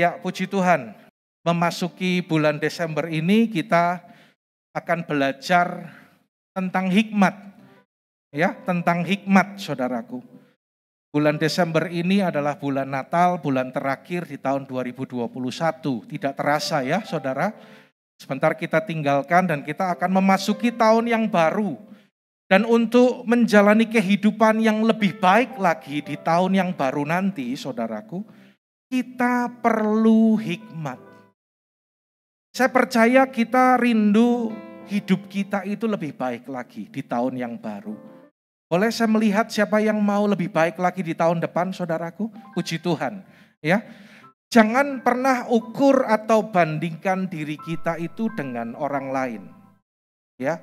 Ya, puji Tuhan. Memasuki bulan Desember ini kita akan belajar tentang hikmat. Ya, tentang hikmat, saudaraku. Bulan Desember ini adalah bulan Natal, bulan terakhir di tahun 2021. Tidak terasa ya, saudara. Sebentar kita tinggalkan dan kita akan memasuki tahun yang baru. Dan untuk menjalani kehidupan yang lebih baik lagi di tahun yang baru nanti, saudaraku, kita perlu hikmat. Saya percaya kita rindu hidup kita itu lebih baik lagi di tahun yang baru. Boleh saya melihat siapa yang mau lebih baik lagi di tahun depan, saudaraku? Puji Tuhan. Ya, jangan pernah ukur atau bandingkan diri kita itu dengan orang lain. Ya,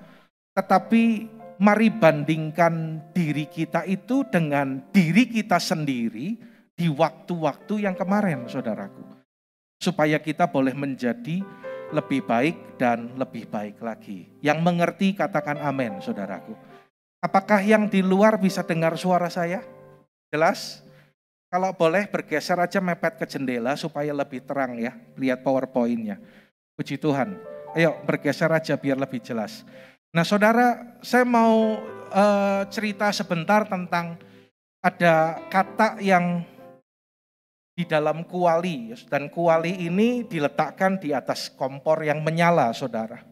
tetapi mari bandingkan diri kita itu dengan diri kita sendiri di waktu-waktu yang kemarin, saudaraku. Supaya kita boleh menjadi lebih baik dan lebih baik lagi. Yang mengerti katakan amin, saudaraku. Apakah yang di luar bisa dengar suara saya? Jelas? Kalau boleh bergeser aja mepet ke jendela supaya lebih terang ya. Lihat PowerPoint-nya. Puji Tuhan. Ayo bergeser aja biar lebih jelas. Nah saudara, saya mau cerita sebentar tentang ada kata yang di dalam kuali. Dan kuali ini diletakkan di atas kompor yang menyala, saudara.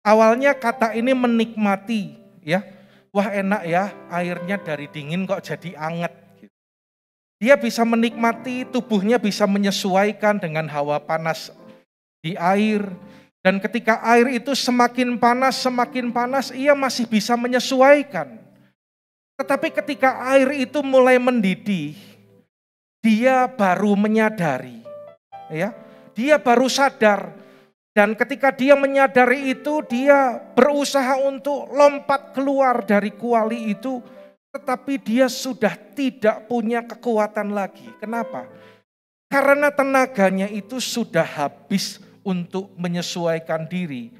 Awalnya kata ini menikmati ya. Wah enak ya, airnya dari dingin kok jadi anget. Dia bisa menikmati, tubuhnya bisa menyesuaikan dengan hawa panas di air. Dan ketika air itu semakin panas, ia masih bisa menyesuaikan. Tetapi ketika air itu mulai mendidih, dia baru menyadari. Ya, dia baru sadar. Dan ketika dia menyadari itu, dia berusaha untuk lompat keluar dari kuali itu, tetapi dia sudah tidak punya kekuatan lagi. Kenapa? Karena tenaganya itu sudah habis untuk menyesuaikan diri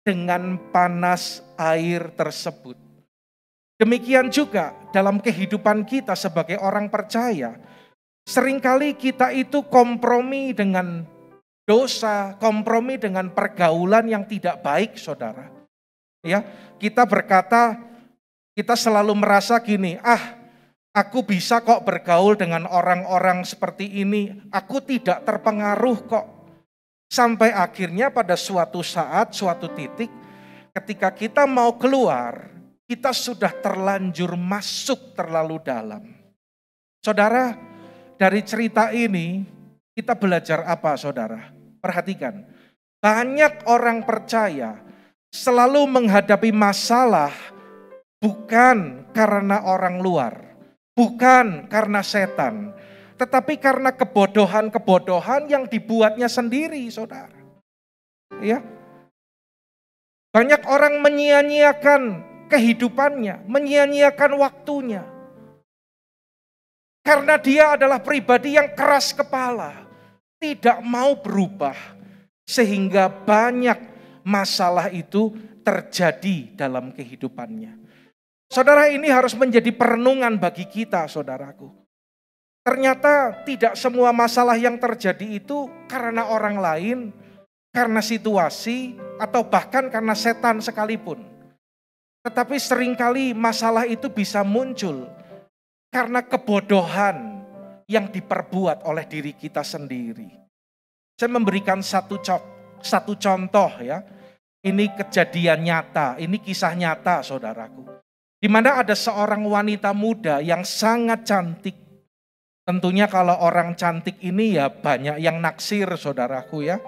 dengan panas air tersebut. Demikian juga dalam kehidupan kita sebagai orang percaya, seringkali kita itu kompromi dengan dosa, kompromi dengan pergaulan yang tidak baik, saudara. Ya, kita berkata, kita selalu merasa gini, aku bisa kok bergaul dengan orang-orang seperti ini, aku tidak terpengaruh kok. Sampai akhirnya pada suatu saat, suatu titik, ketika kita mau keluar, kita sudah terlanjur masuk terlalu dalam. Saudara, dari cerita ini, kita belajar apa, saudara? Perhatikan, banyak orang percaya selalu menghadapi masalah bukan karena orang luar, bukan karena setan, tetapi karena kebodohan-kebodohan yang dibuatnya sendiri, saudara. Ya, banyak orang menyia-nyiakan kehidupannya, menyia-nyiakan waktunya. Karena dia adalah pribadi yang keras kepala, tidak mau berubah, sehingga banyak masalah itu terjadi dalam kehidupannya. Saudara, ini harus menjadi perenungan bagi kita, saudaraku. Ternyata tidak semua masalah yang terjadi itu karena orang lain, karena situasi, atau bahkan karena setan sekalipun. Tetapi seringkali masalah itu bisa muncul karena kebodohan yang diperbuat oleh diri kita sendiri. Saya memberikan satu contoh ya. Ini kejadian nyata, ini kisah nyata, saudaraku. Di mana ada seorang wanita muda yang sangat cantik. Tentunya kalau orang cantik ini ya banyak yang naksir, saudaraku ya.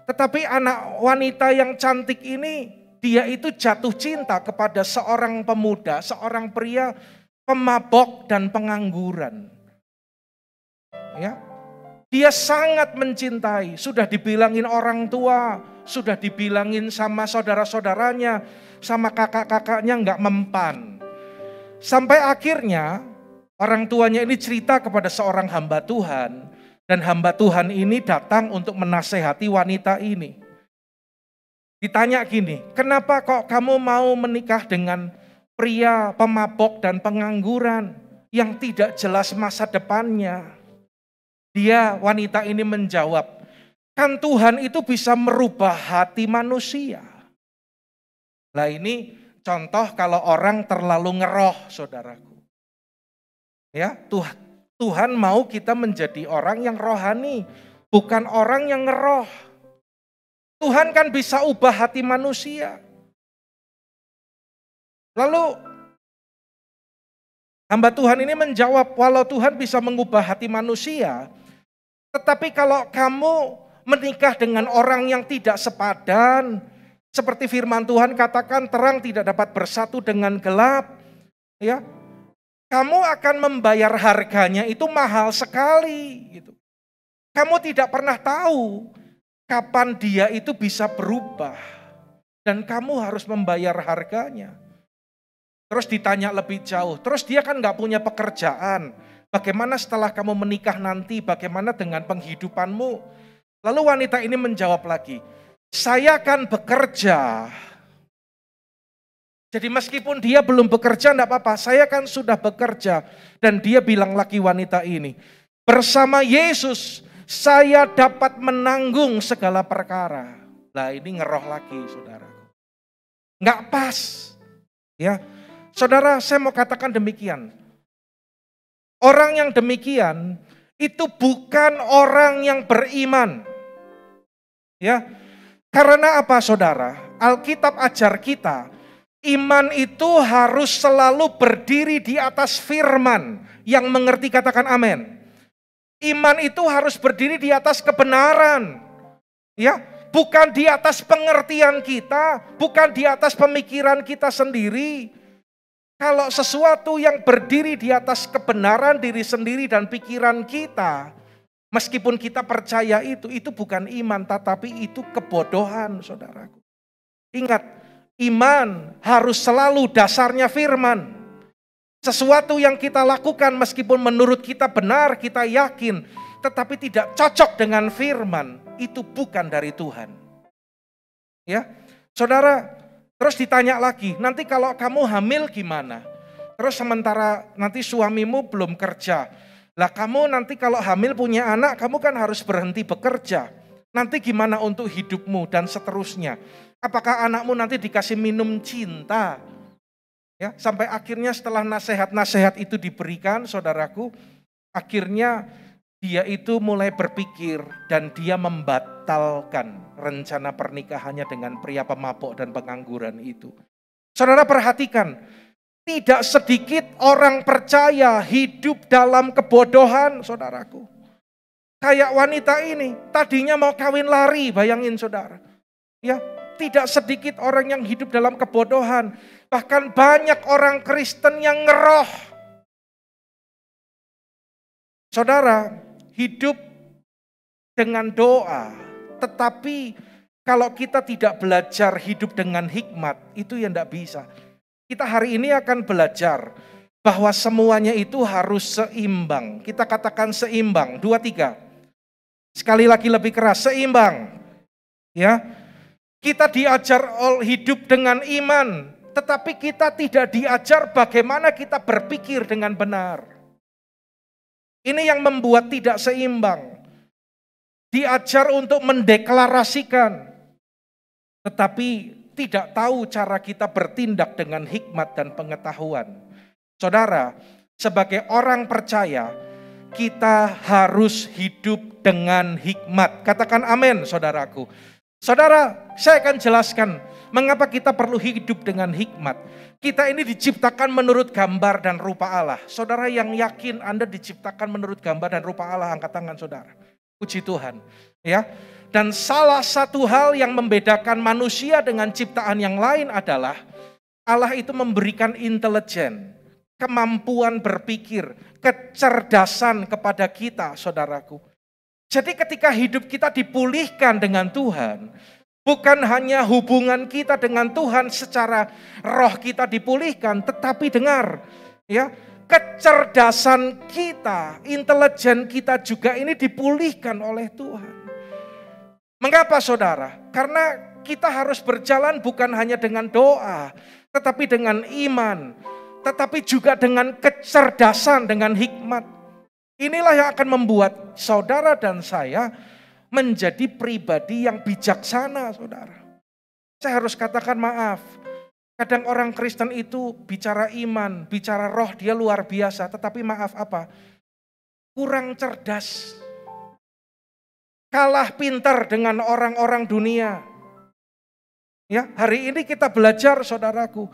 Tetapi anak wanita yang cantik ini, dia itu jatuh cinta kepada seorang pemuda, seorang pria pemabok dan pengangguran. Ya, dia sangat mencintai, sudah dibilangin orang tua, sudah dibilangin sama saudara-saudaranya, sama kakak-kakaknya nggak mempan. Sampai akhirnya orang tuanya ini cerita kepada seorang hamba Tuhan, dan hamba Tuhan ini datang untuk menasehati wanita ini. Ditanya gini, kenapa kok kamu mau menikah dengan pria pemabok dan pengangguran yang tidak jelas masa depannya? Wanita ini menjawab, kan Tuhan itu bisa merubah hati manusia. Nah ini contoh kalau orang terlalu ngeroh, saudaraku. Ya, Tuhan mau kita menjadi orang yang rohani, bukan orang yang ngeroh. Tuhan kan bisa ubah hati manusia. Lalu hamba Tuhan ini menjawab, walau Tuhan bisa mengubah hati manusia, tetapi kalau kamu menikah dengan orang yang tidak sepadan, seperti firman Tuhan katakan terang tidak dapat bersatu dengan gelap, ya, kamu akan membayar harganya itu mahal sekali. Gitu. Kamu tidak pernah tahu kapan dia itu bisa berubah, dan kamu harus membayar harganya. Terus ditanya lebih jauh, terus dia kan gak punya pekerjaan. Bagaimana setelah kamu menikah nanti, bagaimana dengan penghidupanmu? Lalu wanita ini menjawab lagi, saya akan bekerja. Jadi meskipun dia belum bekerja gak apa-apa, saya kan sudah bekerja. Dan dia bilang lagi wanita ini, bersama Yesus saya dapat menanggung segala perkara. Lah ini ngeroh lagi saudara. Gak pas. Ya. Saudara, saya mau katakan demikian. Orang yang demikian itu bukan orang yang beriman. Ya. Karena apa saudara? Alkitab ajar kita, iman itu harus selalu berdiri di atas firman. Yang mengerti katakan amin. Iman itu harus berdiri di atas kebenaran. Ya, bukan di atas pengertian kita, bukan di atas pemikiran kita sendiri. Kalau sesuatu yang berdiri di atas kebenaran diri sendiri dan pikiran kita, meskipun kita percaya itu bukan iman, tetapi itu kebodohan, saudaraku. Ingat, iman harus selalu dasarnya firman. Sesuatu yang kita lakukan meskipun menurut kita benar, kita yakin, tetapi tidak cocok dengan firman, itu bukan dari Tuhan. Ya, saudara. Terus ditanya lagi, nanti kalau kamu hamil gimana? Terus sementara nanti suamimu belum kerja. Lah kamu nanti kalau hamil punya anak, kamu kan harus berhenti bekerja. Nanti gimana untuk hidupmu dan seterusnya? Apakah anakmu nanti dikasih minum cinta? Ya, sampai akhirnya setelah nasihat-nasihat itu diberikan, saudaraku, akhirnya dia itu mulai berpikir dan dia membatalkan rencana pernikahannya dengan pria pemabuk dan pengangguran itu. Saudara perhatikan, tidak sedikit orang percaya hidup dalam kebodohan, saudaraku. Kayak wanita ini, tadinya mau kawin lari, bayangin saudara. Ya, tidak sedikit orang yang hidup dalam kebodohan. Bahkan banyak orang Kristen yang ngeroh. Saudara, hidup dengan doa, tetapi kalau kita tidak belajar hidup dengan hikmat, itu yang tidak bisa. Kita hari ini akan belajar bahwa semuanya itu harus seimbang. Kita katakan seimbang, 2, 3. Sekali lagi lebih keras, seimbang. Ya, kita diajar hidup dengan iman, tetapi kita tidak diajar bagaimana kita berpikir dengan benar. Ini yang membuat tidak seimbang. Diajar untuk mendeklarasikan, tetapi tidak tahu cara kita bertindak dengan hikmat dan pengetahuan. Saudara, sebagai orang percaya, kita harus hidup dengan hikmat. Katakan amin, saudaraku. Saudara, saya akan jelaskan mengapa kita perlu hidup dengan hikmat. Kita ini diciptakan menurut gambar dan rupa Allah. Saudara yang yakin Anda diciptakan menurut gambar dan rupa Allah, angkat tangan saudara. Puji Tuhan. Ya. Dan salah satu hal yang membedakan manusia dengan ciptaan yang lain adalah Allah itu memberikan intelijen, kemampuan berpikir, kecerdasan kepada kita, saudaraku. Jadi ketika hidup kita dipulihkan dengan Tuhan, bukan hanya hubungan kita dengan Tuhan secara roh kita dipulihkan, tetapi dengar, ya, kecerdasan kita, intelijen kita juga ini dipulihkan oleh Tuhan. Mengapa saudara? Karena kita harus berjalan bukan hanya dengan doa, tetapi dengan iman, tetapi juga dengan kecerdasan, dengan hikmat. Inilah yang akan membuat saudara dan saya menjadi pribadi yang bijaksana, saudara. Saya harus katakan maaf. Kadang orang Kristen itu bicara iman, bicara roh dia luar biasa. Tetapi maaf apa? Kurang cerdas. Kalah pintar dengan orang-orang dunia. Ya, hari ini kita belajar saudaraku.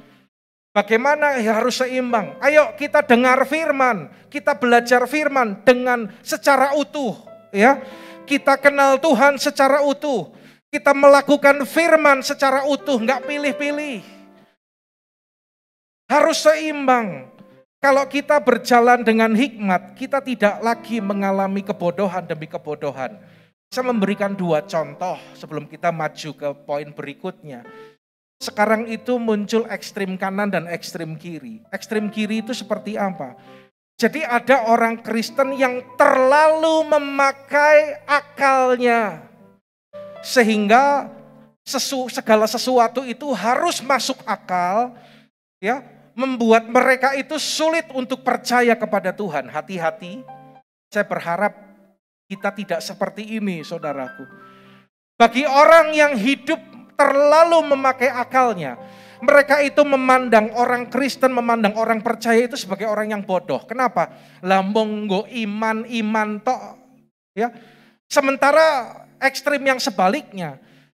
Bagaimana harus seimbang. Ayo kita dengar firman, kita belajar firman dengan secara utuh. Ya, kita kenal Tuhan secara utuh. Kita melakukan firman secara utuh, nggak pilih-pilih. Harus seimbang. Kalau kita berjalan dengan hikmat, kita tidak lagi mengalami kebodohan demi kebodohan. Saya memberikan 2 contoh sebelum kita maju ke poin berikutnya. Sekarang itu muncul ekstrim kanan dan ekstrim kiri. Ekstrim kiri itu seperti apa? Jadi ada orang Kristen yang terlalu memakai akalnya. Sehingga segala sesuatu itu harus masuk akal, ya, membuat mereka itu sulit untuk percaya kepada Tuhan. Hati-hati, saya berharap kita tidak seperti ini, saudaraku. Bagi orang yang hidup terlalu memakai akalnya, mereka itu memandang orang Kristen, memandang orang percaya itu sebagai orang yang bodoh. Kenapa? Lambung nggo iman tok. Ya. Sementara ekstrim yang sebaliknya,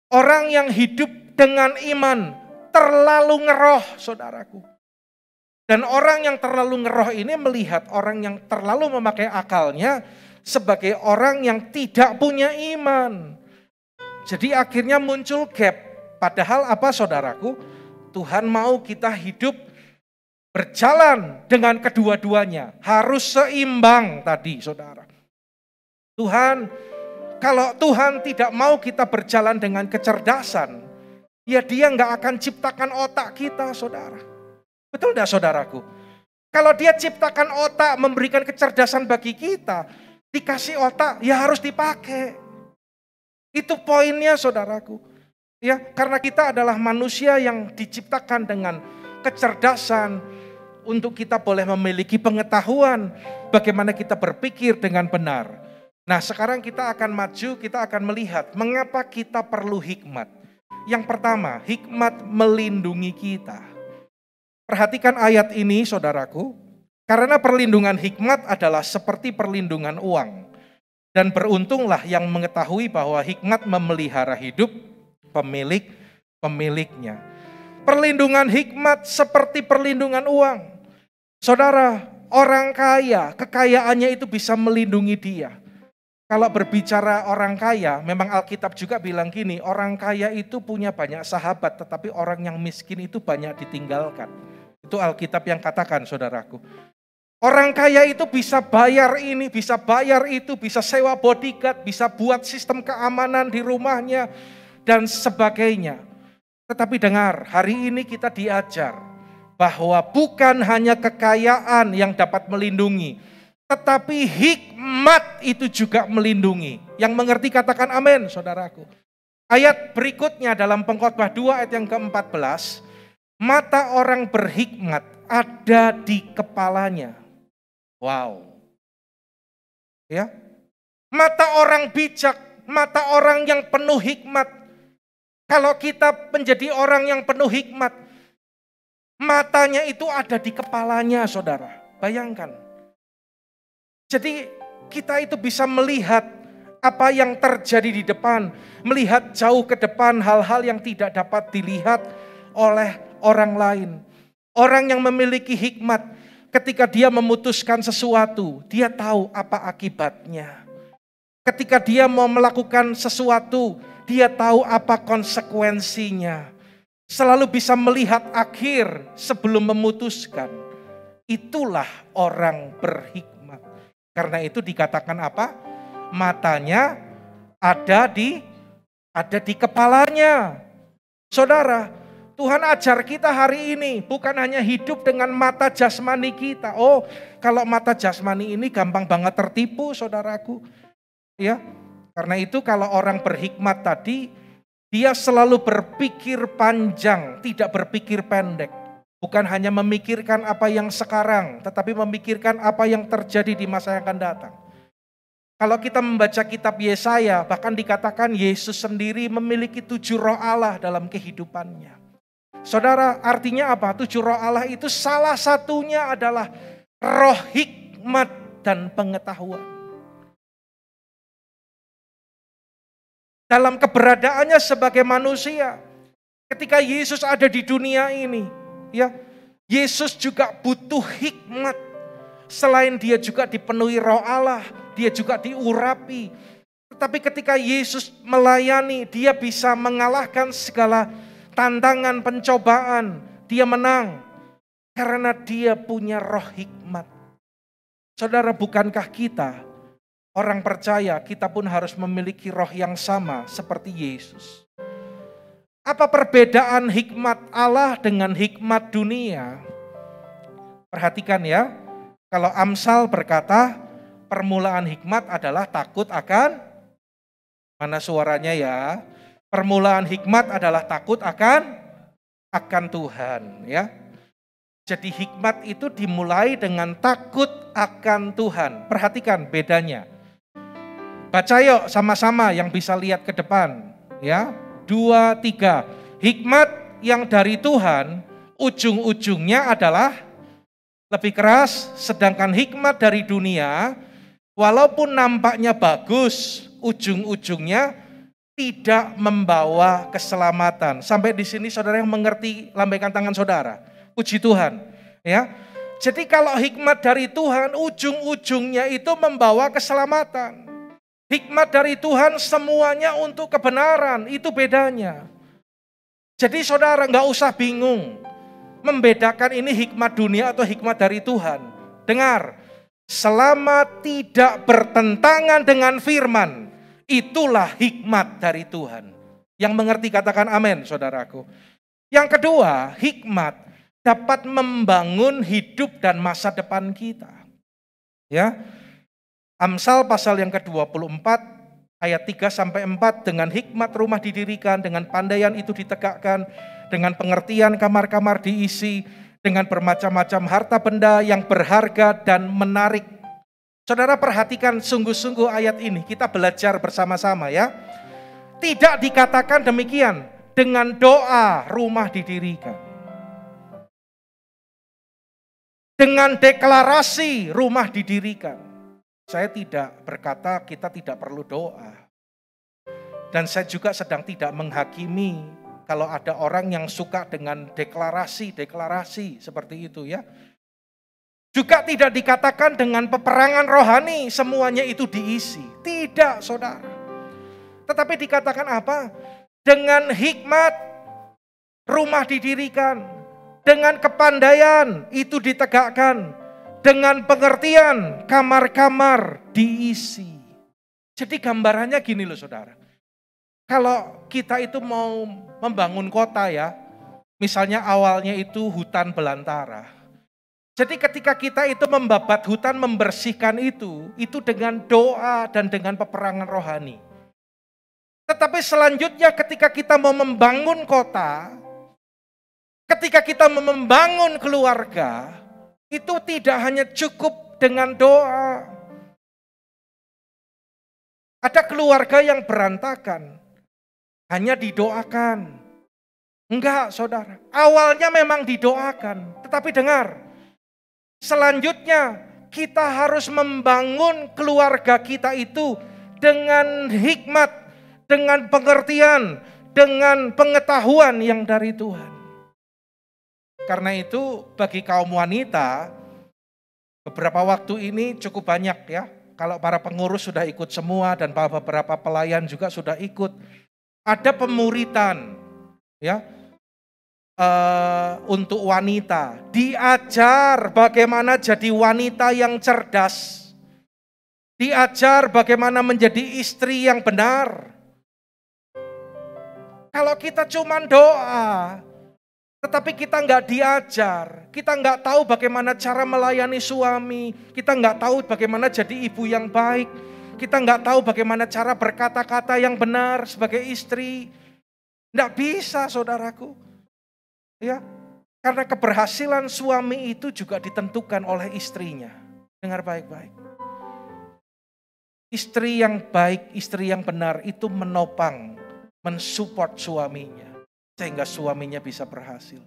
orang yang hidup dengan iman terlalu ngeroh, saudaraku. Dan orang yang terlalu ngeroh ini melihat orang yang terlalu memakai akalnya sebagai orang yang tidak punya iman. Jadi akhirnya muncul gap. Padahal apa saudaraku? Tuhan mau kita hidup berjalan dengan kedua-duanya. Harus seimbang tadi saudara. Kalau Tuhan tidak mau kita berjalan dengan kecerdasan, ya dia nggak akan ciptakan otak kita saudara. Betul enggak saudaraku? Kalau dia ciptakan otak, memberikan kecerdasan bagi kita, dikasih otak, ya harus dipakai. Itu poinnya saudaraku. Ya, karena kita adalah manusia yang diciptakan dengan kecerdasan untuk kita boleh memiliki pengetahuan bagaimana kita berpikir dengan benar. Nah, sekarang kita akan maju, kita akan melihat mengapa kita perlu hikmat. Yang pertama, hikmat melindungi kita. Perhatikan ayat ini saudaraku, karena perlindungan hikmat adalah seperti perlindungan uang. Dan beruntunglah yang mengetahui bahwa hikmat memelihara hidup pemiliknya. Perlindungan hikmat seperti perlindungan uang. Saudara, orang kaya, kekayaannya itu bisa melindungi dia. Kalau berbicara orang kaya, memang Alkitab juga bilang gini, orang kaya itu punya banyak sahabat, tetapi orang yang miskin itu banyak ditinggalkan. Itu Alkitab yang katakan saudaraku. Orang kaya itu bisa bayar ini, bisa bayar itu, bisa sewa bodyguard, bisa buat sistem keamanan di rumahnya, dan sebagainya. Tetapi dengar, hari ini kita diajar bahwa bukan hanya kekayaan yang dapat melindungi, tetapi hikmat itu juga melindungi. Yang mengerti katakan amin saudaraku. Ayat berikutnya dalam Pengkhotbah 2 ayat yang ke-14, mata orang berhikmat ada di kepalanya. Wow. Ya. Mata orang bijak, mata orang yang penuh hikmat. Kalau kita menjadi orang yang penuh hikmat, matanya itu ada di kepalanya, saudara. Bayangkan. Jadi kita itu bisa melihat apa yang terjadi di depan, melihat jauh ke depan hal-hal yang tidak dapat dilihat oleh orang lain. Orang yang memiliki hikmat, ketika dia memutuskan sesuatu, dia tahu apa akibatnya. Ketika dia mau melakukan sesuatu, dia tahu apa konsekuensinya. Selalu bisa melihat akhir sebelum memutuskan. Itulah orang berhikmat. Karena itu dikatakan apa? Matanya ada di kepalanya. Saudara, Tuhan ajar kita hari ini bukan hanya hidup dengan mata jasmani kita. Oh, kalau mata jasmani ini gampang banget tertipu, saudaraku. Ya, karena itu kalau orang berhikmat tadi, dia selalu berpikir panjang, tidak berpikir pendek. Bukan hanya memikirkan apa yang sekarang, tetapi memikirkan apa yang terjadi di masa yang akan datang. Kalau kita membaca kitab Yesaya, bahkan dikatakan Yesus sendiri memiliki 7 roh Allah dalam kehidupannya. Saudara, artinya apa? 7 roh Allah itu salah satunya adalah roh hikmat dan pengetahuan. Dalam keberadaannya sebagai manusia, ketika Yesus ada di dunia ini, ya, Yesus juga butuh hikmat. Selain dia juga dipenuhi roh Allah, dia juga diurapi. Tetapi ketika Yesus melayani, dia bisa mengalahkan segala tantangan, pencobaan. Dia menang karena dia punya roh hikmat. Saudara, bukankah kita orang percaya, kita pun harus memiliki roh yang sama seperti Yesus? Apa perbedaan hikmat Allah dengan hikmat dunia? Perhatikan ya, kalau Amsal berkata, permulaan hikmat adalah takut akan, mana suaranya ya? Permulaan hikmat adalah takut akan Tuhan, ya. Jadi hikmat itu dimulai dengan takut akan Tuhan. Perhatikan bedanya. Baca yuk sama-sama yang bisa lihat ke depan, ya. 2, 3. Hikmat yang dari Tuhan, ujung-ujungnya adalah lebih keras, sedangkan hikmat dari dunia, walaupun nampaknya bagus, ujung-ujungnya tidak membawa keselamatan. Sampai di sini saudara yang mengerti, lambaikan tangan saudara. Puji Tuhan. Ya. Jadi kalau hikmat dari Tuhan, ujung-ujungnya itu membawa keselamatan. Hikmat dari Tuhan semuanya untuk kebenaran, itu bedanya. Jadi saudara nggak usah bingung membedakan ini hikmat dunia atau hikmat dari Tuhan. Dengar, selama tidak bertentangan dengan firman, itulah hikmat dari Tuhan. Yang mengerti katakan amin, saudaraku. Yang kedua, hikmat dapat membangun hidup dan masa depan kita. Ya. Amsal pasal yang ke-24 ayat 3-4, dengan hikmat rumah didirikan, dengan pandaian itu ditegakkan, dengan pengertian kamar-kamar diisi, dengan bermacam-macam harta benda yang berharga dan menarik. Saudara perhatikan sungguh-sungguh ayat ini, kita belajar bersama-sama ya. Tidak dikatakan demikian, dengan doa rumah didirikan. Dengan deklarasi rumah didirikan. Saya tidak berkata kita tidak perlu doa. Dan saya juga sedang tidak menghakimi kalau ada orang yang suka dengan deklarasi seperti itu ya. Juga tidak dikatakan dengan peperangan rohani semuanya itu diisi. Tidak, saudara. Tetapi dikatakan apa? Dengan hikmat rumah didirikan, dengan kepandaian itu ditegakkan, dengan pengertian kamar-kamar diisi. Jadi gambarannya gini loh saudara. Kalau kita itu mau membangun kota ya, misalnya awalnya itu hutan belantara. Jadi ketika kita itu membabat hutan, membersihkan itu dengan doa dan dengan peperangan rohani. Tetapi selanjutnya ketika kita mau membangun kota, ketika kita mau membangun keluarga, itu tidak hanya cukup dengan doa. Ada keluarga yang berantakan, hanya didoakan. Enggak, saudara. Awalnya memang didoakan, tetapi dengar. Selanjutnya kita harus membangun keluarga kita itu dengan hikmat, dengan pengertian, dengan pengetahuan yang dari Tuhan. Karena itu bagi kaum wanita, beberapa waktu ini cukup banyak ya. Kalau para pengurus sudah ikut semua dan beberapa pelayan juga sudah ikut. Ada pemuritan ya untuk wanita. Diajar bagaimana jadi wanita yang cerdas. Diajar bagaimana menjadi istri yang benar. Kalau kita cuma doa, tetapi kita nggak diajar, kita nggak tahu bagaimana cara melayani suami, kita nggak tahu bagaimana jadi ibu yang baik, kita nggak tahu bagaimana cara berkata-kata yang benar sebagai istri. Nggak bisa saudaraku. Ya, Karena keberhasilan suami itu juga ditentukan oleh istrinya. Dengar baik-baik. Istri yang baik, istri yang benar itu menopang, mensupport suaminya. Sehingga suaminya bisa berhasil.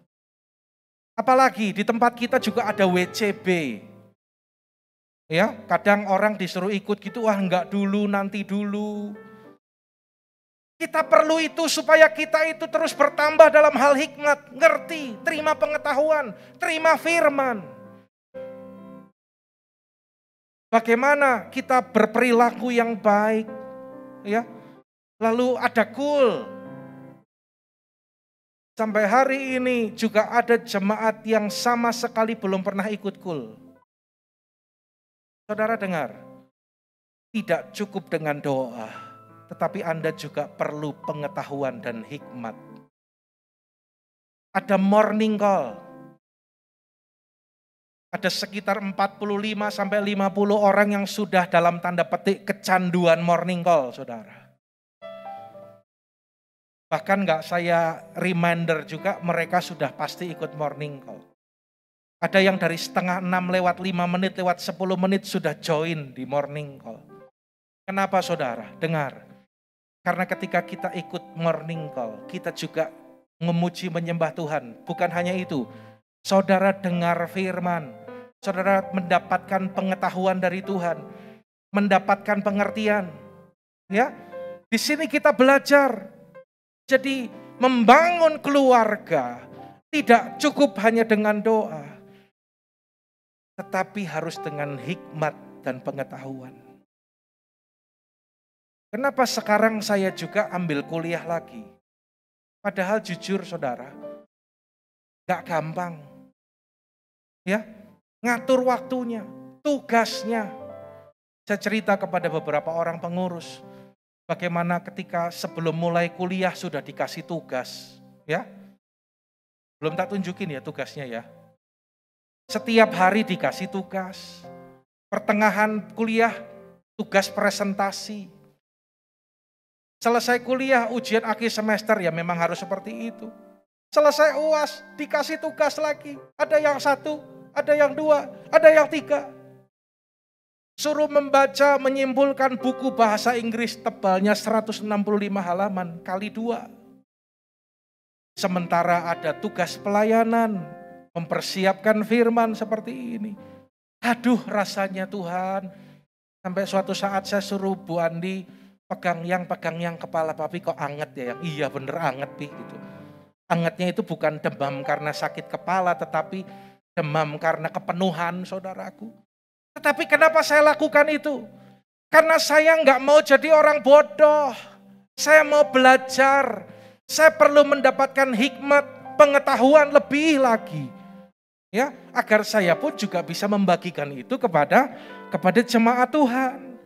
Apalagi di tempat kita juga ada WCB. Ya, kadang orang disuruh ikut gitu, wah enggak dulu, nanti dulu. Kita perlu itu supaya kita itu terus bertambah dalam hal hikmat, ngerti, terima pengetahuan, terima firman. Bagaimana kita berperilaku yang baik, ya. Lalu ada kul. Sampai hari ini juga ada jemaat yang sama sekali belum pernah ikut kul. Saudara dengar, tidak cukup dengan doa. Tetapi Anda juga perlu pengetahuan dan hikmat. Ada morning call. Ada sekitar 45 sampai 50 orang yang sudah dalam tanda petik kecanduan morning call, saudara. Bahkan enggak saya reminder juga mereka sudah pasti ikut morning call. Ada yang dari setengah 6 lewat 5 menit, lewat 10 menit sudah join di morning call. Kenapa saudara? Dengar. Karena ketika kita ikut morning call, kita juga memuji menyembah Tuhan. Bukan hanya itu, saudara dengar firman, saudara mendapatkan pengetahuan dari Tuhan, mendapatkan pengertian. Ya, di sini kita belajar. Jadi membangun keluarga tidak cukup hanya dengan doa, tetapi harus dengan hikmat dan pengetahuan. Kenapa sekarang saya juga ambil kuliah lagi? Padahal jujur saudara, gak gampang. Ya, ngatur waktunya, tugasnya. Saya cerita kepada beberapa orang pengurus, bagaimana ketika sebelum mulai kuliah sudah dikasih tugas. Ya, belum tak tunjukin ya tugasnya ya. Setiap hari dikasih tugas. Pertengahan kuliah, tugas presentasi. Selesai kuliah, ujian akhir semester ya memang harus seperti itu. Selesai UAS, dikasih tugas lagi. Ada yang 1, ada yang 2, ada yang 3. Suruh membaca, menyimpulkan buku bahasa Inggris tebalnya 165 halaman kali 2. Sementara ada tugas pelayanan, mempersiapkan firman seperti ini. Aduh rasanya Tuhan. Sampai suatu saat saya suruh Bu Andi, pegang yang kepala papi kok anget ya yang. Iya bener anget pi gitu. Angetnya itu bukan demam karena sakit kepala tetapi demam karena kepenuhan saudaraku. Tetapi kenapa saya lakukan itu? Karena saya nggak mau jadi orang bodoh. Saya mau belajar. Saya perlu mendapatkan hikmat, pengetahuan lebih lagi. Ya, agar saya pun juga bisa membagikan itu kepada jemaat Tuhan.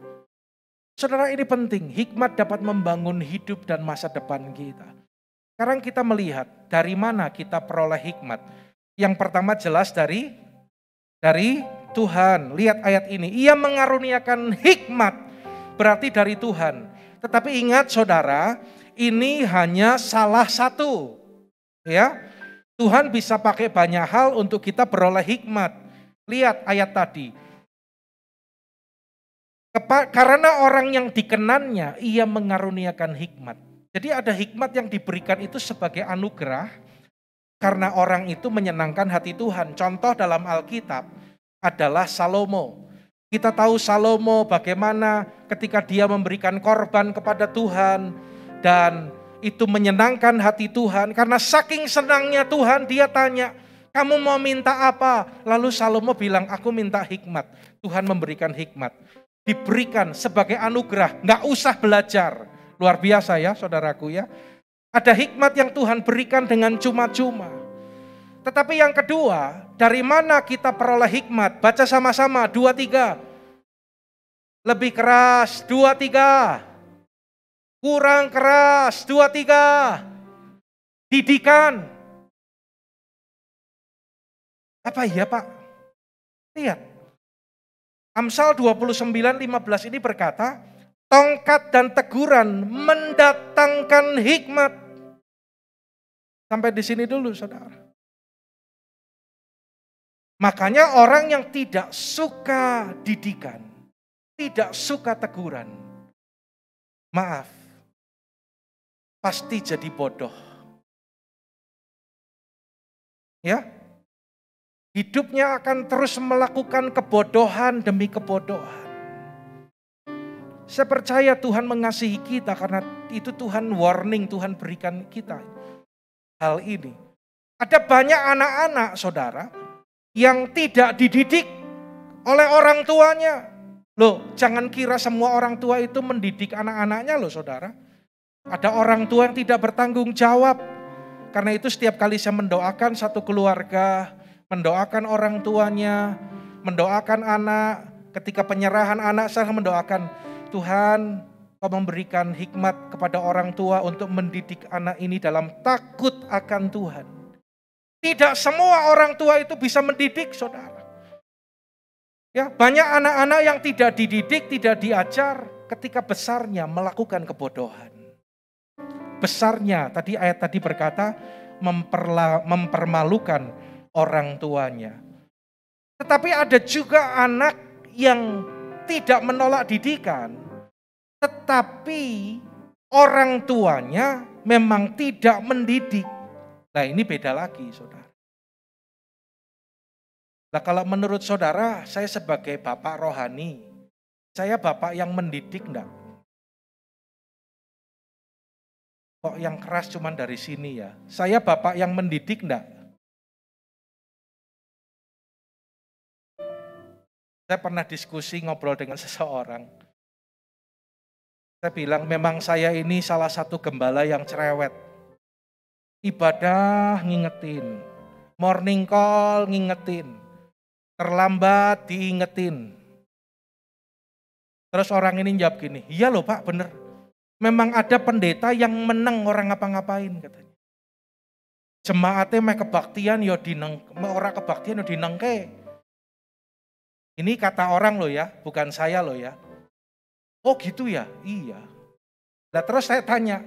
Saudara ini penting, hikmat dapat membangun hidup dan masa depan kita. Sekarang kita melihat dari mana kita peroleh hikmat. Yang pertama jelas dari Tuhan. Lihat ayat ini, Ia mengaruniakan hikmat, berarti dari Tuhan. Tetapi ingat saudara, ini hanya salah satu. Ya, Tuhan bisa pakai banyak hal untuk kita beroleh hikmat. Lihat ayat tadi. Karena orang yang dikenannya, ia mengaruniakan hikmat. Jadi ada hikmat yang diberikan itu sebagai anugerah, karena orang itu menyenangkan hati Tuhan. Contoh dalam Alkitab adalah Salomo. Kita tahu Salomo bagaimana ketika dia memberikan korban kepada Tuhan, dan itu menyenangkan hati Tuhan. Karena saking senangnya Tuhan, dia tanya, kamu mau minta apa? Lalu Salomo bilang, aku minta hikmat. Tuhan memberikan hikmat. Diberikan sebagai anugerah, gak usah belajar. Luar biasa ya saudaraku ya. Ada hikmat yang Tuhan berikan dengan cuma-cuma. Tetapi yang kedua, dari mana kita peroleh hikmat? Baca sama-sama, 2, 3. Lebih keras, 2, 3. Kurang keras, 2, 3. Didikan. Apa iya Pak? Lihat. Amsal 29:15 ini berkata, tongkat dan teguran mendatangkan hikmat. Sampai di sini dulu saudara. Makanya orang yang tidak suka didikan, tidak suka teguran, maaf, pasti jadi bodoh. Ya, hidupnya akan terus melakukan kebodohan demi kebodohan. Saya percaya Tuhan mengasihi kita karena itu Tuhan warning, Tuhan berikan kita hal ini. Ada banyak anak-anak saudara yang tidak dididik oleh orang tuanya. Loh, jangan kira semua orang tua itu mendidik anak-anaknya loh saudara. Ada orang tua yang tidak bertanggung jawab. Karena itu setiap kali saya mendoakan satu keluarga, mendoakan orang tuanya, mendoakan anak, ketika penyerahan anak saya mendoakan, Tuhan, Kau memberikan hikmat kepada orang tua untuk mendidik anak ini dalam takut akan Tuhan. Tidak semua orang tua itu bisa mendidik, saudara. Ya, banyak anak-anak yang tidak dididik, tidak diajar, ketika besarnya melakukan kebodohan. Besarnya, tadi ayat tadi berkata, mempermalukan orang tuanya. Tetapi ada juga anak yang tidak menolak didikan, tetapi orang tuanya memang tidak mendidik. Nah ini beda lagi saudara. Nah kalau menurut saudara, saya sebagai bapak rohani, saya bapak yang mendidik enggak? Kok yang keras cuman dari sini ya? Saya bapak yang mendidik enggak? Saya pernah diskusi ngobrol dengan seseorang. Saya bilang memang saya ini salah satu gembala yang cerewet. Ibadah ngingetin, morning call ngingetin, terlambat diingetin. Terus orang ini jawab gini, iya loh Pak bener. Memang ada pendeta yang menang orang ngapa-ngapain katanya. Jemaatnya meh kebaktian yo dineng, orang kebaktian yo dinengke. Ini kata orang loh ya, bukan saya loh ya. Oh gitu ya? Iya. Nah terus saya tanya,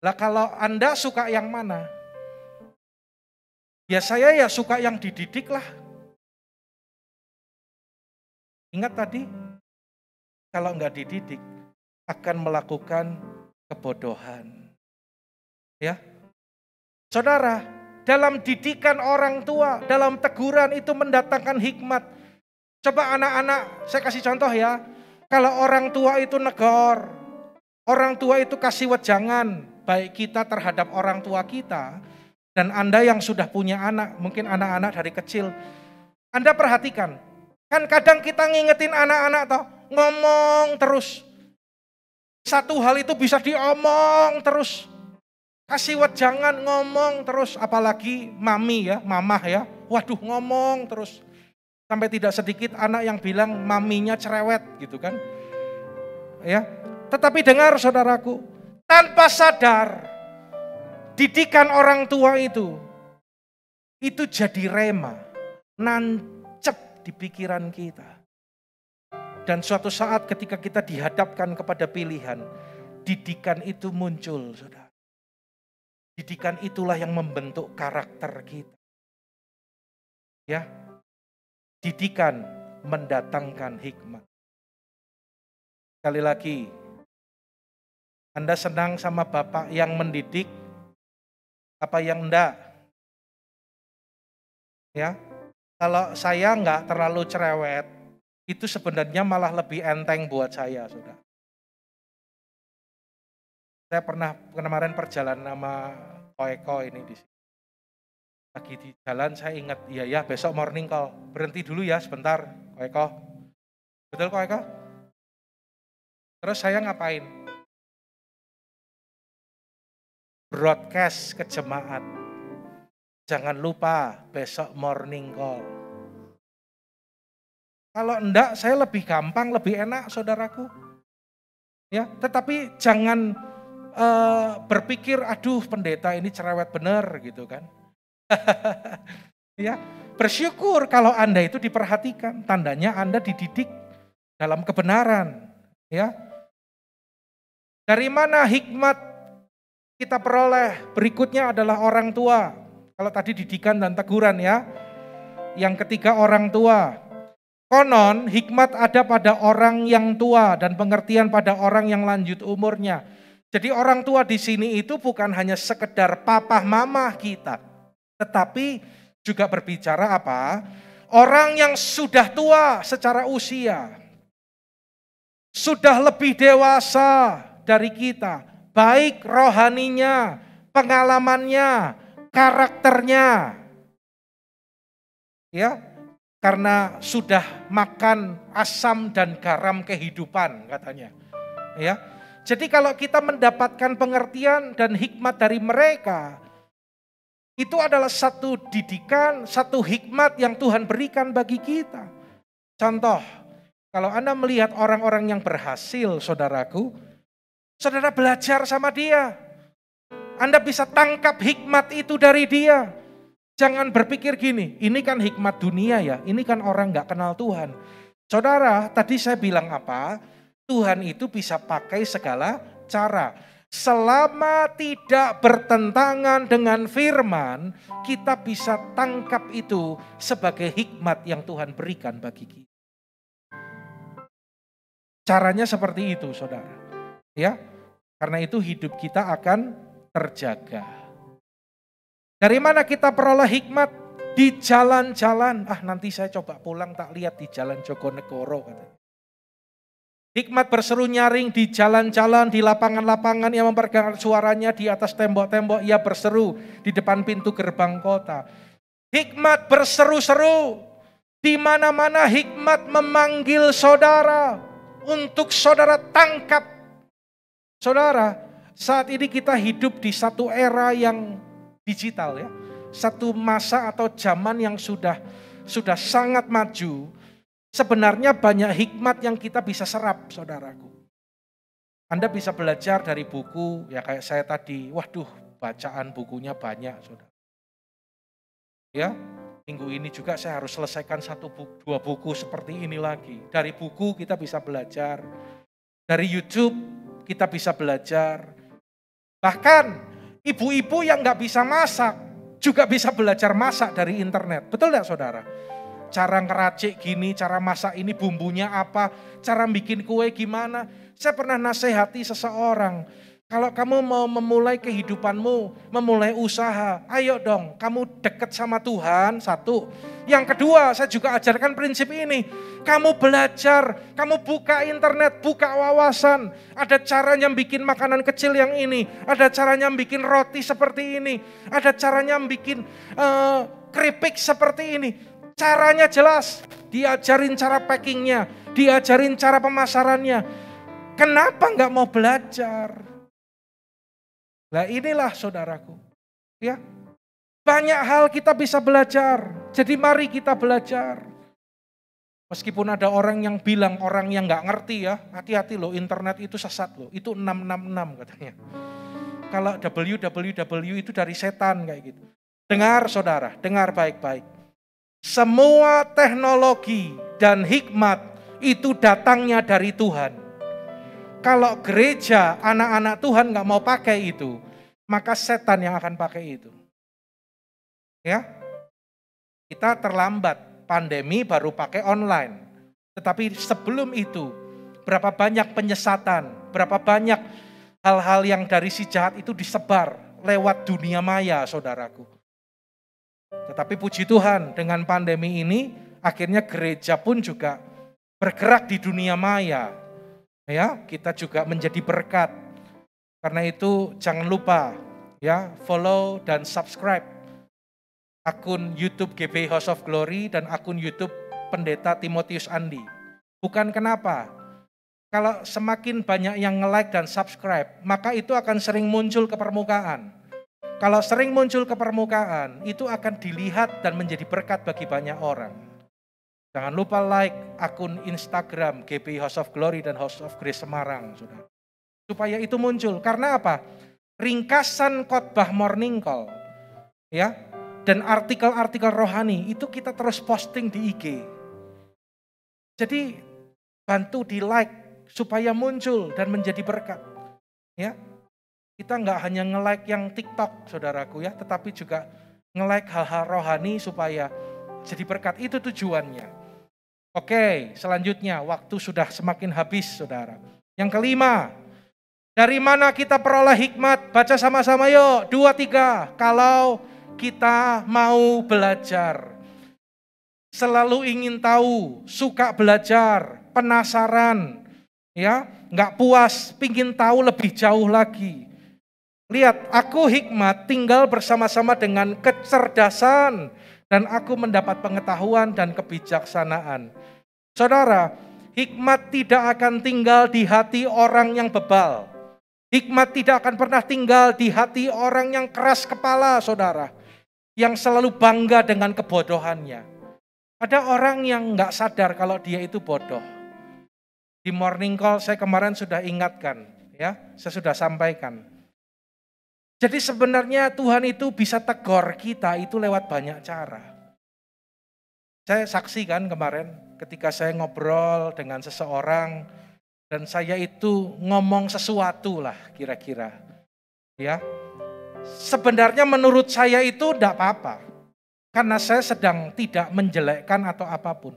lah kalau Anda suka yang mana? Ya saya ya suka yang dididik lah. Ingat tadi, kalau nggak dididik akan melakukan kebodohan. Ya, saudara, dalam didikan orang tua, dalam teguran itu mendatangkan hikmat. Coba anak-anak, saya kasih contoh ya. Kalau orang tua itu negor, orang tua itu kasih wejangan, baik kita terhadap orang tua kita, dan Anda yang sudah punya anak, mungkin anak-anak dari kecil, Anda perhatikan, kan kadang kita ngingetin anak-anak toh, ngomong terus. Satu hal itu bisa diomong terus. Kasih wejangan ngomong terus, apalagi mami ya, mamah ya, waduh ngomong terus. Sampai tidak sedikit anak yang bilang maminya cerewet gitu kan. Ya. Tetapi dengar saudaraku, tanpa sadar didikan orang tua itu jadi rema, nancep di pikiran kita. Dan suatu saat ketika kita dihadapkan kepada pilihan, didikan itu muncul, saudara. Didikan itulah yang membentuk karakter kita. Ya. Didikan mendatangkan hikmat. Sekali lagi, Anda senang sama bapak yang mendidik, apa yang enggak? Ya, kalau saya enggak terlalu cerewet, itu sebenarnya malah lebih enteng buat saya, saudara. Saya pernah kemarin perjalanan sama Koeko ini di sini. Lagi di jalan saya ingat, iya besok morning call, berhenti dulu ya sebentar, Koeko. Betul Koeko? Terus saya ngapain? Broadcast ke jemaat. Jangan lupa besok morning call. Kalau enggak, saya lebih gampang, lebih enak saudaraku. Ya, tetapi jangan berpikir, aduh pendeta ini cerewet bener gitu kan. Ya, bersyukur kalau Anda itu diperhatikan, tandanya Anda dididik dalam kebenaran, ya. Dari mana hikmat kita peroleh? Berikutnya adalah orang tua. Kalau tadi didikan dan teguran ya. Yang ketiga orang tua. Konon hikmat ada pada orang yang tua dan pengertian pada orang yang lanjut umurnya. Jadi orang tua di sini itu bukan hanya sekedar papa mama kita, tetapi juga berbicara apa? Orang yang sudah tua secara usia, sudah lebih dewasa dari kita, baik rohaninya, pengalamannya, karakternya. Ya, karena sudah makan asam dan garam kehidupan katanya. Ya. Jadi kalau kita mendapatkan pengertian dan hikmat dari mereka, itu adalah satu didikan, satu hikmat yang Tuhan berikan bagi kita. Contoh, kalau Anda melihat orang-orang yang berhasil, saudaraku, saudara belajar sama dia. Anda bisa tangkap hikmat itu dari dia. Jangan berpikir gini, ini kan hikmat dunia ya, ini kan orang gak kenal Tuhan. Saudara, tadi saya bilang apa? Tuhan itu bisa pakai segala cara. Selama tidak bertentangan dengan firman, kita bisa tangkap itu sebagai hikmat yang Tuhan berikan bagi kita. Caranya seperti itu, saudara. Ya, karena itu hidup kita akan terjaga. Dari mana kita peroleh hikmat? Di jalan-jalan. Nanti saya coba pulang tak lihat di jalan Jogonegoro. Hikmat berseru nyaring di jalan-jalan, di lapangan-lapangan, yang memperdengarkan suaranya di atas tembok-tembok, ia berseru di depan pintu gerbang kota. Hikmat berseru-seru, di mana-mana hikmat memanggil saudara, untuk saudara tangkap. Saudara, saat ini kita hidup di satu era yang digital ya. Satu masa atau zaman yang sudah sangat maju. Sebenarnya banyak hikmat yang kita bisa serap, saudaraku. Anda bisa belajar dari buku, ya kayak saya tadi. Waduh, bacaan bukunya banyak, saudara. Ya, minggu ini juga saya harus selesaikan dua buku seperti ini lagi. Dari buku kita bisa belajar. Dari YouTube kita bisa belajar. Bahkan ibu-ibu yang gak bisa masak juga bisa belajar masak dari internet. Betul gak saudara? Cara ngeracik gini, cara masak ini bumbunya apa, cara bikin kue gimana. Saya pernah nasihati seseorang, kalau kamu mau memulai kehidupanmu, memulai usaha, ayo dong kamu deket sama Tuhan, satu. Yang kedua, saya juga ajarkan prinsip ini. Kamu belajar, kamu buka internet, buka wawasan. Ada caranya bikin makanan kecil yang ini, ada caranya bikin roti seperti ini, ada caranya bikin keripik seperti ini. Caranya jelas, diajarin cara packingnya, diajarin cara pemasarannya. Kenapa nggak mau belajar? Nah inilah saudaraku, ya banyak hal kita bisa belajar. Jadi mari kita belajar. Meskipun ada orang yang bilang orang yang nggak ngerti ya, hati-hati loh internet itu sesat loh, itu 666 katanya. Kalau www itu dari setan kayak gitu. Dengar saudara, dengar baik-baik. Semua teknologi dan hikmat itu datangnya dari Tuhan. Kalau gereja, anak-anak Tuhan gak mau pakai itu, maka setan yang akan pakai itu. Ya, kita terlambat, pandemi baru pakai online. Tetapi sebelum itu, berapa banyak penyesatan, berapa banyak hal-hal yang dari si jahat itu disebar lewat dunia maya, saudaraku. Tetapi puji Tuhan, dengan pandemi ini, akhirnya gereja pun juga bergerak di dunia maya. Ya, kita juga menjadi berkat. Karena itu jangan lupa ya, follow dan subscribe akun YouTube GBI House of Glory dan akun YouTube Pendeta Timotius Andi. Bukan kenapa? Kalau semakin banyak yang nge-like dan subscribe, maka itu akan sering muncul ke permukaan. Kalau sering muncul ke permukaan, itu akan dilihat dan menjadi berkat bagi banyak orang. Jangan lupa like akun Instagram GBI House of Glory dan House of Grace Semarang, saudara. Supaya itu muncul. Karena apa? Ringkasan khotbah morning call, ya, dan artikel-artikel rohani itu kita terus posting di IG. Jadi bantu di like supaya muncul dan menjadi berkat. Ya, kita nggak hanya nge-like yang TikTok, saudaraku ya, tetapi juga nge-like hal-hal rohani supaya jadi berkat. Itu tujuannya. Oke, selanjutnya waktu sudah semakin habis, saudara. Yang kelima, dari mana kita peroleh hikmat? Baca sama-sama yuk, 2, 3. Kalau kita mau belajar, selalu ingin tahu, suka belajar, penasaran, ya, nggak puas, pingin tahu lebih jauh lagi. Lihat, aku hikmat tinggal bersama-sama dengan kecerdasan dan aku mendapat pengetahuan dan kebijaksanaan. Saudara, hikmat tidak akan tinggal di hati orang yang bebal. Hikmat tidak akan pernah tinggal di hati orang yang keras kepala, saudara. Yang selalu bangga dengan kebodohannya. Ada orang yang nggak sadar kalau dia itu bodoh. Di morning call saya kemarin sudah ingatkan, ya, saya sudah sampaikan. Jadi sebenarnya Tuhan itu bisa tegur kita itu lewat banyak cara. Saya saksikan kemarin ketika saya ngobrol dengan seseorang dan saya itu ngomong sesuatu lah kira-kira. Ya. Sebenarnya menurut saya itu tidak apa-apa. Karena saya sedang tidak menjelekkan atau apapun.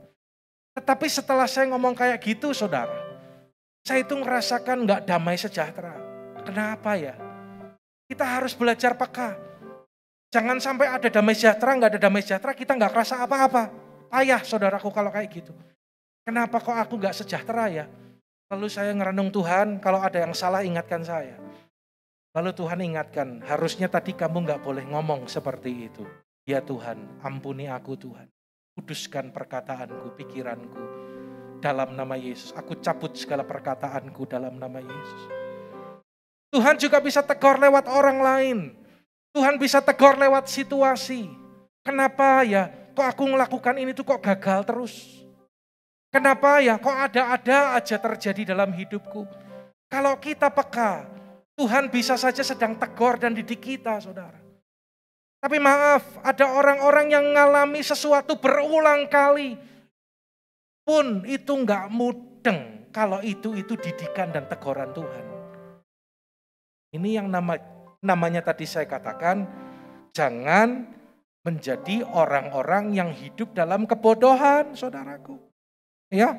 Tetapi setelah saya ngomong kayak gitu, saudara, saya itu ngerasakan nggak damai sejahtera. Kenapa ya? Kita harus belajar peka. Jangan sampai ada damai sejahtera, nggak ada damai sejahtera, kita nggak kerasa apa-apa. Payah saudaraku kalau kayak gitu. Kenapa kok aku nggak sejahtera ya? Lalu saya ngerenung Tuhan, kalau ada yang salah ingatkan saya. Lalu Tuhan ingatkan, harusnya tadi kamu nggak boleh ngomong seperti itu. Ya Tuhan, ampuni aku Tuhan. Kuduskan perkataanku, pikiranku. Dalam nama Yesus, aku cabut segala perkataanku dalam nama Yesus. Tuhan juga bisa tegur lewat orang lain. Tuhan bisa tegur lewat situasi. Kenapa ya, kok aku melakukan ini tuh kok gagal terus? Kenapa ya, kok ada-ada aja terjadi dalam hidupku? Kalau kita peka, Tuhan bisa saja sedang tegur dan didik kita, saudara. Tapi maaf, ada orang-orang yang mengalami sesuatu berulang kali. Pun itu enggak mudeng kalau itu didikan dan teguran Tuhan. Ini yang namanya tadi saya katakan, jangan menjadi orang-orang yang hidup dalam kebodohan, saudaraku. Ya,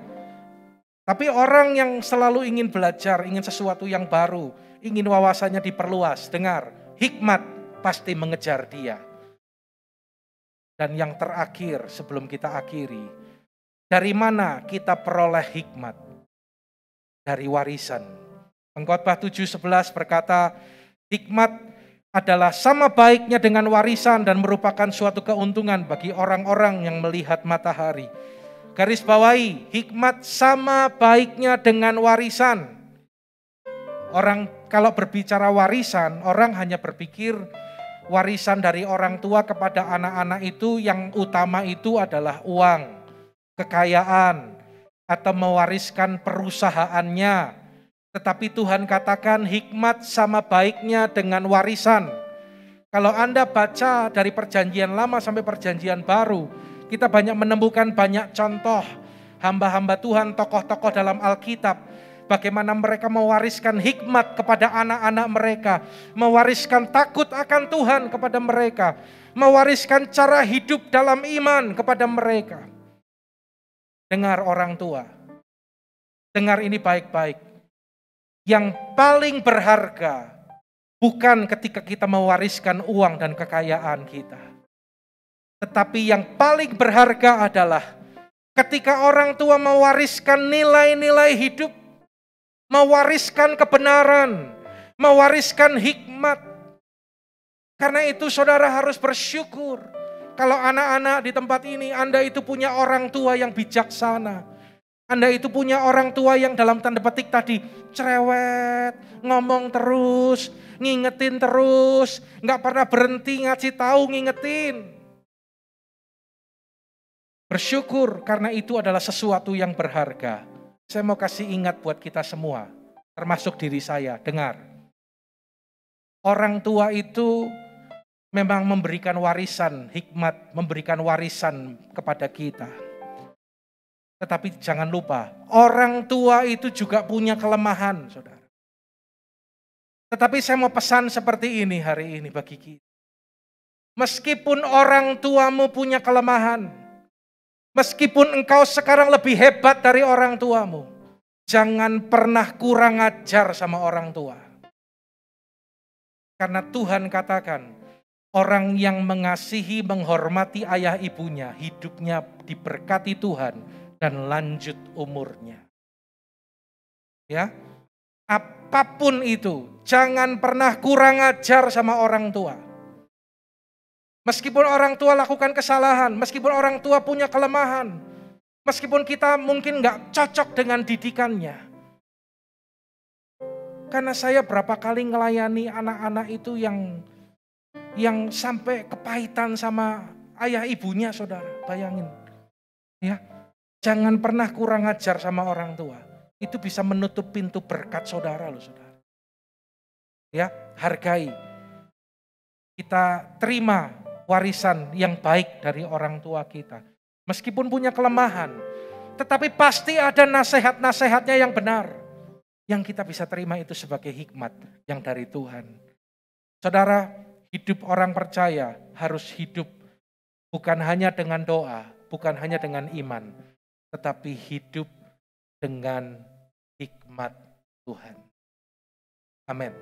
tapi orang yang selalu ingin belajar, ingin sesuatu yang baru, ingin wawasannya diperluas, dengar, hikmat pasti mengejar dia. Dan yang terakhir sebelum kita akhiri, dari mana kita peroleh hikmat? Dari warisan. Pengkhotbah 7:11 berkata, hikmat adalah sama baiknya dengan warisan dan merupakan suatu keuntungan bagi orang-orang yang melihat matahari. Garis bawahi, hikmat sama baiknya dengan warisan. Orang kalau berbicara warisan, orang hanya berpikir warisan dari orang tua kepada anak-anak itu yang utama itu adalah uang, kekayaan, atau mewariskan perusahaannya. Tetapi Tuhan katakan hikmat sama baiknya dengan warisan. Kalau Anda baca dari perjanjian lama sampai perjanjian baru, kita banyak menemukan banyak contoh hamba-hamba Tuhan, tokoh-tokoh dalam Alkitab. Bagaimana mereka mewariskan hikmat kepada anak-anak mereka. Mewariskan takut akan Tuhan kepada mereka. Mewariskan cara hidup dalam iman kepada mereka. Dengar orang tua. Dengar ini baik-baik. Yang paling berharga bukan ketika kita mewariskan uang dan kekayaan kita. Tetapi yang paling berharga adalah ketika orang tua mewariskan nilai-nilai hidup, mewariskan kebenaran, mewariskan hikmat. Karena itu saudara harus bersyukur. Kalau anak-anak di tempat ini, Anda itu punya orang tua yang bijaksana. Anda itu punya orang tua yang dalam tanda petik tadi cerewet, ngomong terus, ngingetin terus, gak pernah berhenti ngasih tahu, ngingetin. Bersyukur karena itu adalah sesuatu yang berharga. Saya mau kasih ingat buat kita semua, termasuk diri saya, dengar. Orang tua itu memang memberikan warisan, hikmat, memberikan warisan kepada kita. Tetapi jangan lupa, orang tua itu juga punya kelemahan, saudara. Tetapi saya mau pesan seperti ini hari ini bagi kita. Meskipun orang tuamu punya kelemahan, Meskipun engkau sekarang lebih hebat dari orang tuamu, jangan pernah kurang ajar sama orang tua. Karena Tuhan katakan, orang yang mengasihi, menghormati ayah ibunya, hidupnya diberkati Tuhan dan lanjut umurnya. Ya, apapun itu, jangan pernah kurang ajar sama orang tua. Meskipun orang tua lakukan kesalahan, meskipun orang tua punya kelemahan, meskipun kita mungkin nggak cocok dengan didikannya. Karena saya berapa kali ngelayani anak-anak itu yang sampai kepahitan sama ayah ibunya, saudara. Bayangin. Ya, jangan pernah kurang ajar sama orang tua. Itu bisa menutup pintu berkat saudara loh, saudara. Ya, hargai. Kita terima warisan yang baik dari orang tua kita. Meskipun punya kelemahan, tetapi pasti ada nasihat-nasihatnya yang benar. Yang kita bisa terima itu sebagai hikmat yang dari Tuhan. Saudara, hidup orang percaya harus hidup bukan hanya dengan doa, bukan hanya dengan iman, tetapi hidup dengan hikmat Tuhan. Amin.